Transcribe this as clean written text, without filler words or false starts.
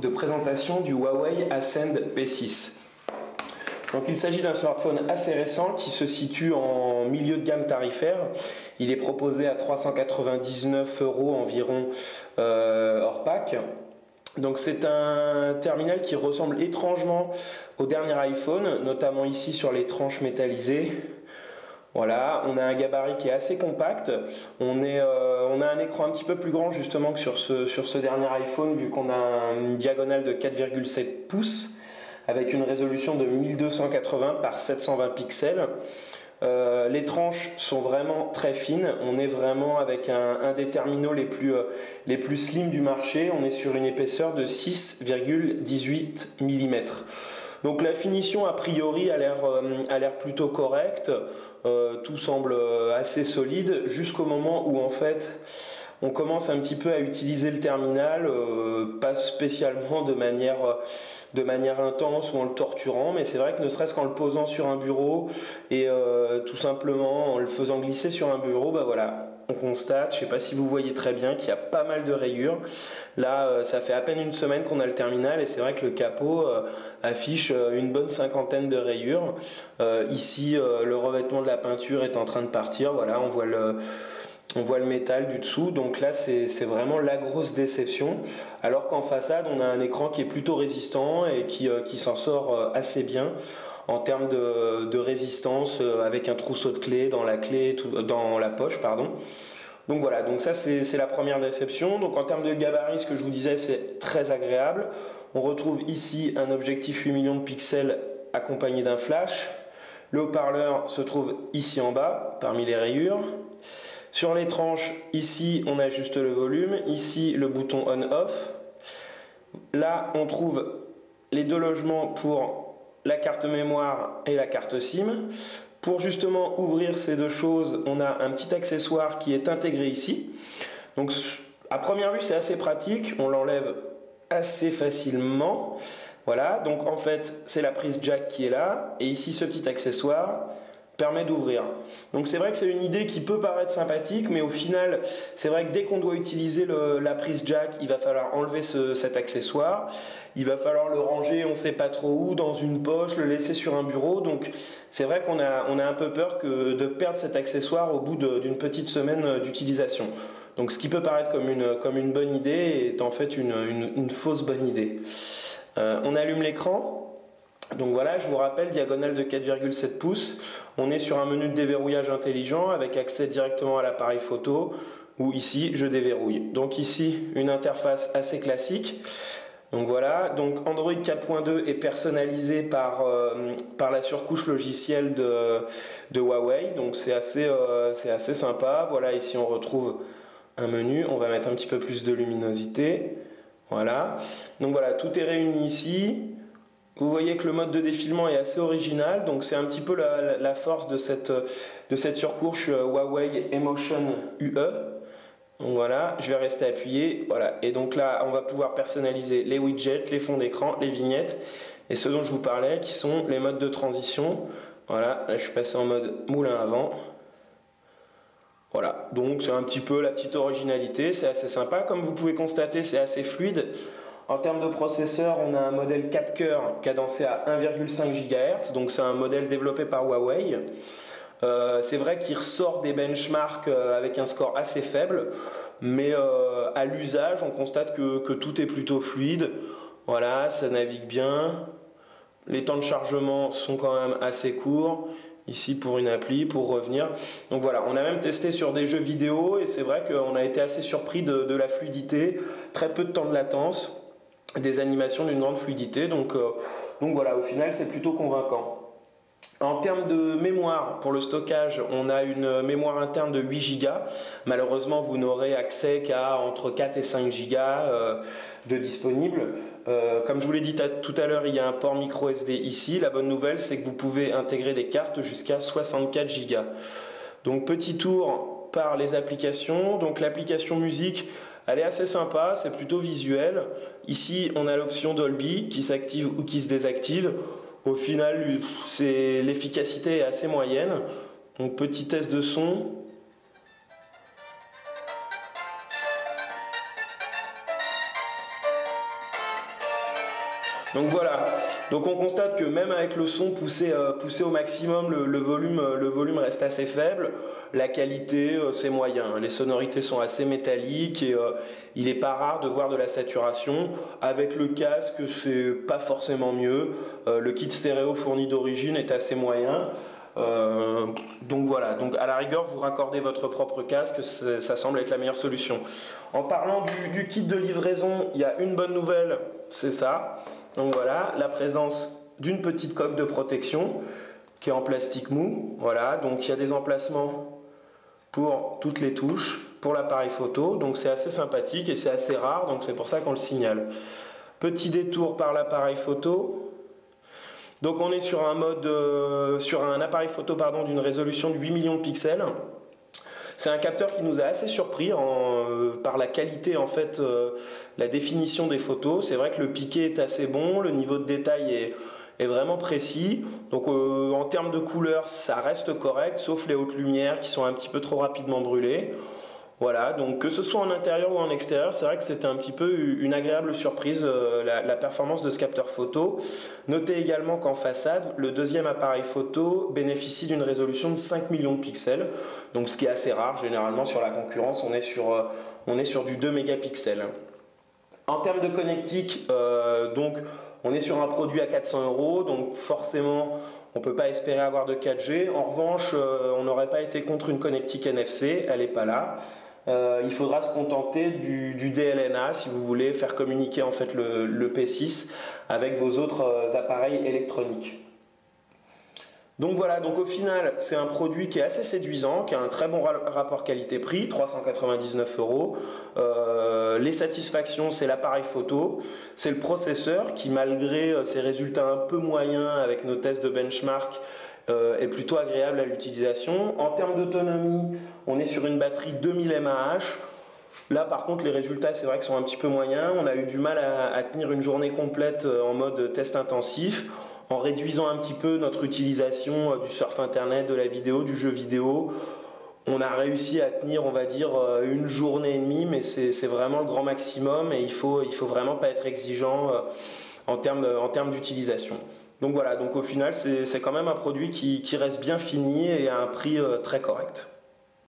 de présentation du Huawei Ascend P6. Donc il s'agit d'un smartphone assez récent qui se situe en milieu de gamme tarifaire. Il est proposé à 399 € environ hors pack. Donc c'est un terminal qui ressemble étrangement au dernier iPhone, notamment ici sur les tranches métallisées. Voilà, on a un gabarit qui est assez compact. On a un écran un petit peu plus grand justement que sur ce dernier iPhone, vu qu'on a une diagonale de 4,7 pouces avec une résolution de 1280 par 720 pixels. Les tranches sont vraiment très fines. On est vraiment avec un des terminaux les plus slim du marché. On est sur une épaisseur de 6,18 mm. Donc la finition a priori a l'air plutôt correcte. Tout semble assez solide jusqu'au moment où en fait on commence un petit peu à utiliser le terminal, pas spécialement de manière intense ou en le torturant, mais c'est vrai que ne serait-ce qu'en le posant sur un bureau et tout simplement en le faisant glisser sur un bureau, bah voilà, on constate, je ne sais pas si vous voyez très bien, qu'il y a pas mal de rayures. Là, ça fait à peine une semaine qu'on a le terminal et c'est vrai que le capot affiche une bonne cinquantaine de rayures. Ici, le revêtement de la peinture est en train de partir, voilà, on voit le métal du dessous, donc là c'est vraiment la grosse déception, alors qu'en façade on a un écran qui est plutôt résistant et qui s'en sort assez bien en termes de résistance, avec un trousseau de clés dans la poche, pardon. Donc voilà, donc ça c'est la première déception. Donc en termes de gabarit, ce que je vous disais, c'est très agréable. On retrouve ici un objectif 8 millions de pixels accompagné d'un flash. Le haut-parleur se trouve ici en bas, parmi les rayures. Sur les tranches, ici on ajuste le volume, ici le bouton on-off. Là on trouve les deux logements pour la carte mémoire et la carte SIM. Pour justement ouvrir ces deux choses, on a un petit accessoire qui est intégré ici. Donc à première vue c'est assez pratique, on l'enlève assez facilement. Voilà, donc en fait c'est la prise jack qui est là, et ici ce petit accessoire permet d'ouvrir. Donc c'est vrai que c'est une idée qui peut paraître sympathique, mais au final c'est vrai que dès qu'on doit utiliser la prise jack, il va falloir enlever cet accessoire, il va falloir le ranger on ne sait pas trop où, dans une poche, le laisser sur un bureau. Donc c'est vrai qu'on a un peu peur de perdre cet accessoire au bout d'une petite semaine d'utilisation. Donc ce qui peut paraître comme une bonne idée est en fait une fausse bonne idée. On allume l'écran. Donc voilà, je vous rappelle, diagonale de 4,7 pouces. On est sur un menu de déverrouillage intelligent avec accès directement à l'appareil photo, où ici je déverrouille. Donc ici une interface assez classique. Donc voilà, donc Android 4.2 est personnalisé par la surcouche logicielle de Huawei. Donc c'est assez sympa. Voilà, ici on retrouve un menu. On va mettre un petit peu plus de luminosité. Voilà. Donc voilà, tout est réuni ici. Vous voyez que le mode de défilement est assez original, donc c'est un petit peu la force de cette surcouche Huawei Emotion UE. Donc voilà, je vais rester appuyé, voilà, et donc là on va pouvoir personnaliser les widgets, les fonds d'écran, les vignettes, et ce dont je vous parlais qui sont les modes de transition. Voilà, là je suis passé en mode moulin à vent. Voilà, donc c'est un petit peu la petite originalité, c'est assez sympa, comme vous pouvez constater c'est assez fluide. En termes de processeur, on a un modèle 4 cœurs cadencé à 1,5 GHz, donc c'est un modèle développé par Huawei. C'est vrai qu'il ressort des benchmarks avec un score assez faible, mais à l'usage, on constate que tout est plutôt fluide. Voilà, ça navigue bien. Les temps de chargement sont quand même assez courts. Ici pour une appli, pour revenir. Donc voilà, on a même testé sur des jeux vidéo et c'est vrai qu'on a été assez surpris de la fluidité. Très peu de temps de latence. Des animations d'une grande fluidité, donc voilà, au final c'est plutôt convaincant. En termes de mémoire, pour le stockage, on a une mémoire interne de 8 Go. Malheureusement, vous n'aurez accès qu'à entre 4 et 5 Go de disponible. Comme je vous l'ai dit tout à l'heure, il y a un port micro SD ici. La bonne nouvelle, c'est que vous pouvez intégrer des cartes jusqu'à 64 Go. Donc petit tour par les applications. Donc l'application musique, elle est assez sympa, c'est plutôt visuel. Ici, on a l'option Dolby qui s'active ou qui se désactive. Au final, l'efficacité est assez moyenne. Donc petit test de son. Donc voilà, donc on constate que même avec le son poussé au maximum, le volume reste assez faible. La qualité, c'est moyen. Les sonorités sont assez métalliques et il n'est pas rare de voir de la saturation. Avec le casque, c'est pas forcément mieux. Le kit stéréo fourni d'origine est assez moyen. Donc voilà, donc à la rigueur vous raccordez votre propre casque, ça semble être la meilleure solution. En parlant du kit de livraison, il y a une bonne nouvelle, c'est ça. Donc voilà, la présence d'une petite coque de protection qui est en plastique mou. Voilà, donc il y a des emplacements pour toutes les touches, pour l'appareil photo, donc c'est assez sympathique et c'est assez rare, donc c'est pour ça qu'on le signale. Petit détour par l'appareil photo. Donc on est sur un appareil photo d'une résolution de 8 millions de pixels. C'est un capteur qui nous a assez surpris par la qualité, en fait, la définition des photos. C'est vrai que le piqué est assez bon, le niveau de détail est vraiment précis. Donc en termes de couleurs, ça reste correct, sauf les hautes lumières qui sont un petit peu trop rapidement brûlées. Voilà, donc que ce soit en intérieur ou en extérieur, c'est vrai que c'était un petit peu une agréable surprise, la performance de ce capteur photo. Notez également qu'en façade, le deuxième appareil photo bénéficie d'une résolution de 5 millions de pixels, donc ce qui est assez rare. Généralement sur la concurrence, on est sur du 2 mégapixels. En termes de connectique, donc on est sur un produit à 400 €, donc forcément on ne peut pas espérer avoir de 4G. En revanche, on n'aurait pas été contre une connectique NFC, elle n'est pas là. Il faudra se contenter du DLNA si vous voulez faire communiquer en fait le P6 avec vos autres appareils électroniques. Donc voilà, donc au final c'est un produit qui est assez séduisant, qui a un très bon rapport qualité-prix, 399 €. Les satisfactions, c'est l'appareil photo, c'est le processeur qui, malgré ses résultats un peu moyens avec nos tests de benchmark, est plutôt agréable à l'utilisation. En termes d'autonomie, on est sur une batterie 2000 mAh. Là par contre les résultats c'est vrai qu'ils sont un petit peu moyens. On a eu du mal à tenir une journée complète en mode test intensif, en réduisant un petit peu notre utilisation du surf internet, de la vidéo, du jeu vidéo. On a réussi à tenir, on va dire, une journée et demie, mais c'est vraiment le grand maximum et il faut vraiment pas être exigeant en termes d'utilisation. Donc voilà, donc au final c'est quand même un produit qui reste bien fini et à un prix très correct.